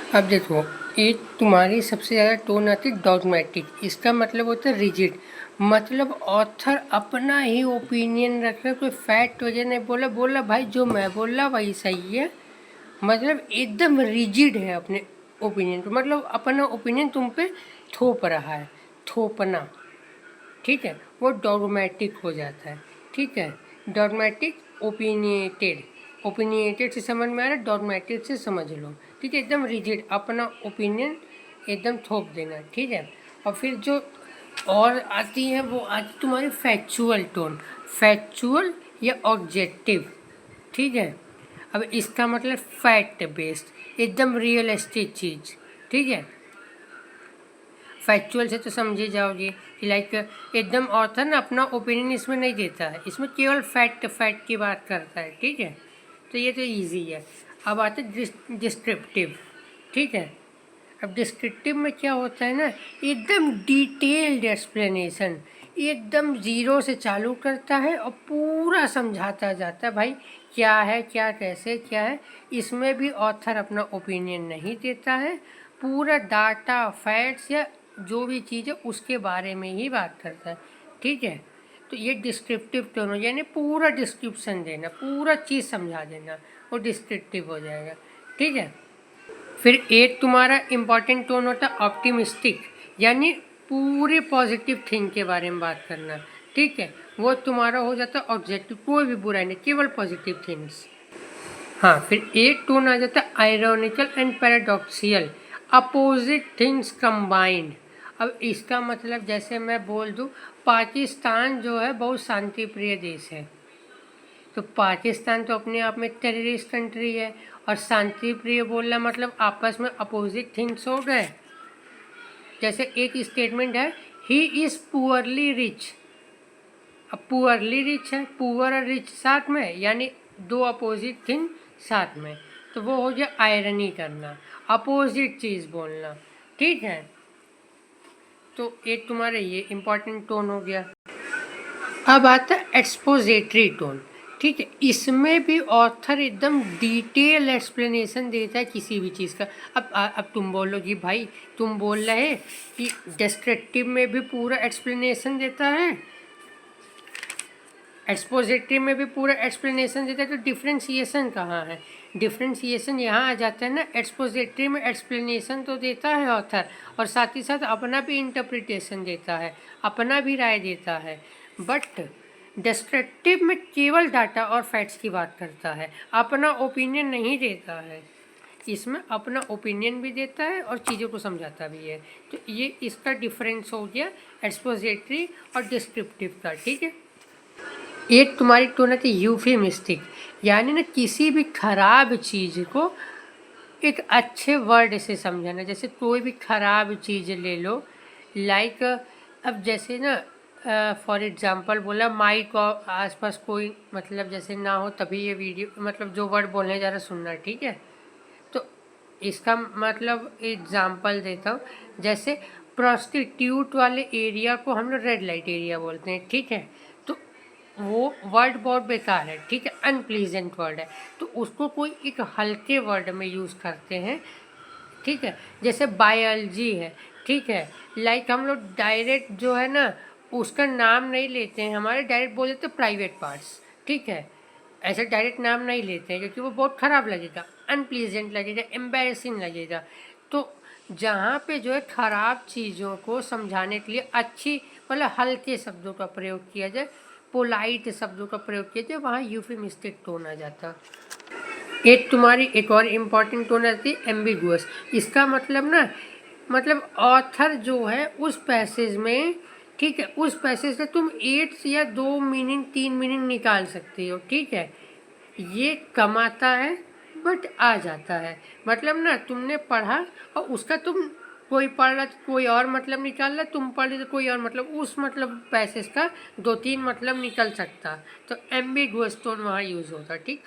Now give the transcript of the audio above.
अब देखो, एक तुम्हारी सबसे ज़्यादा टोन आती है डॉगमेटिक। इसका मतलब होता है रिजिड, मतलब ऑथर अपना ही ओपिनियन रख रहा है, कोई फैक्ट वजह नहीं बोला, बोला भाई जो मैं बोल रहा वही सही है। मतलब एकदम रिजिड है अपने ओपिनियन पे, मतलब अपना ओपिनियन तुम पे थोप रहा है, थोपना, ठीक है, वो डॉगमेटिक हो जाता है। ठीक है, डॉगमेटिक ओपिनिएटेड, ओपिनिएटेड से समझ में आ रहा है, डॉगमेटिक से समझ लो। ठीक है, एकदम रिजिड, अपना ओपिनियन एकदम थोप देना। ठीक है, और फिर जो और आती है वो आती तुम्हारी फैक्चुअल टोन, फैक्चुअल या ऑब्जेक्टिव। ठीक है, अब इसका मतलब फैक्ट बेस्ड, एकदम रियलिस्टिक चीज़। ठीक है, फैक्चुअल से तो समझे जाओगे कि लाइक एकदम ऑथर ना अपना ओपिनियन इसमें नहीं देता है, इसमें केवल फैक्ट की बात करता है। ठीक है, तो ये तो इजी है। अब आते डिस्क्रिप्टिव। ठीक है, अब डिस्क्रिप्टिव में क्या होता है ना, एकदम डिटेल्ड एक्सप्लेनेशन, एकदम ज़ीरो से चालू करता है और पूरा समझाता जाता है भाई क्या है, क्या कैसे क्या है। इसमें भी ऑथर अपना ओपिनियन नहीं देता है, पूरा डाटा फैक्ट्स या जो भी चीज़ है उसके बारे में ही बात करता है। ठीक है, तो ये डिस्क्रिप्टिव टोन हो, यानी पूरा डिस्क्रिप्शन देना, पूरा चीज़ समझा देना, वो डिस्क्रिप्टिव हो जाएगा। ठीक है, फिर एक तुम्हारा इम्पॉर्टेंट टोन होता है ऑप्टिमिस्टिक, यानी पूरे पॉजिटिव थिंग के बारे में बात करना। ठीक है, वो तुम्हारा हो जाता है ऑब्जेक्टिव, कोई भी बुराई नहीं, केवल पॉजिटिव थिंग्स। हाँ, फिर एक टोन आ जाता है ironical and paradoxical, opposite things combined. अब इसका मतलब जैसे मैं बोल दूँ, पाकिस्तान जो है बहुत शांति प्रिय देश है, तो पाकिस्तान तो अपने आप में टेररिस्ट कंट्री है, और शांति प्रिय बोलना मतलब आपस में अपोजिट थिंग्स हो गए। जैसे एक स्टेटमेंट है, ही इज़ पुअरली रिच। अब पुअरली रिच है, पुअर और रिच साथ में, यानी दो अपोजिट थिंग साथ में, तो वो हो गया आयरनी करना, अपोजिट चीज़ बोलना। ठीक है, तो एक तुम्हारे ये इम्पॉर्टेंट टोन हो गया। अब आता है एक्सपोजिटरी टोन। ठीक है, इसमें भी ऑथर एकदम डिटेल एक्सप्लेनेशन देता है किसी भी चीज़ का। अब तुम बोलोगी भाई, तुम बोल रहे कि डिस्क्रिप्टिव में भी पूरा एक्सप्लेनेशन देता है, एक्सपोजिटरी में भी पूरा एक्सप्लेनेशन देता है, तो डिफ्रेंशिएशन कहाँ है? डिफ्रेंशिएशन यहाँ आ जाता है ना, एक्सपोजिटरी में एक्सप्लेनेशन तो देता है ऑथर, और साथ ही साथ अपना भी इंटरप्रिटेशन देता है, अपना भी राय देता है। बट डिस्क्रिप्टिव में केवल डाटा और फैक्ट्स की बात करता है, अपना ओपिनियन नहीं देता है। इसमें अपना ओपिनियन भी देता है और चीज़ों को समझाता भी है। तो ये इसका डिफरेंस हो गया एक्सपोजिटरी और डिस्क्रिप्टिव का। ठीक है, एक तुम्हारी टोन है यूफेमिस्टिक, यानी ना किसी भी खराब चीज़ को एक अच्छे वर्ड से समझाना। जैसे कोई भी खराब चीज़ ले लो, लाइक अब जैसे ना फॉर एग्जांपल बोला माइक और आसपास कोई मतलब जैसे ना हो, तभी ये वीडियो मतलब जो वर्ड बोलने जा रहा सुनना। ठीक है, तो इसका मतलब एग्जांपल देता हूँ, जैसे प्रोस्टिट्यूट वाले एरिया को हम लोग रेड लाइट एरिया बोलते हैं। ठीक है, तो वो वर्ड बहुत बेकार है, ठीक है, अनप्लीजेंट वर्ड है, तो उसको कोई एक हल्के वर्ड में यूज़ करते हैं। ठीक है, जैसे बायोलॉजी है। ठीक है, लाइक हम लोग डायरेक्ट जो है ना उसका नाम नहीं लेते हैं, हमारे डायरेक्ट बोल देते प्राइवेट पार्ट्स। ठीक है, ऐसे डायरेक्ट नाम नहीं लेते हैं क्योंकि वो बहुत ख़राब लगेगा, अनप्लीजेंट लगेगा, एम्बैरेसिंग लगेगा। तो जहाँ पे जो है ख़राब चीज़ों को समझाने के लिए अच्छी मतलब हल्के शब्दों का प्रयोग किया जाए, पोलाइट शब्दों का प्रयोग किया जाए, वहाँ यूफेमिस्टिक टोन आ जाता। एक तुम्हारी एक और इम्पॉर्टेंट टोन आती है एम्बिगुअस। इसका मतलब ना, मतलब ऑथर जो है उस पैसेज में, ठीक है, उस पैसेज से तुम एक या दो मीनिंग, तीन मीनिंग निकाल सकती हो। ठीक है, ये कमाता है बट आ जाता है, मतलब ना तुमने पढ़ा और उसका तुम कोई पढ़ रहा तो कोई और मतलब निकाल रहा, तुम पढ़ रहे तो कोई और मतलब, उस मतलब पैसेज का दो तीन मतलब निकल सकता, तो एम्बिगुअस टोन वहाँ यूज़ होता। ठीक।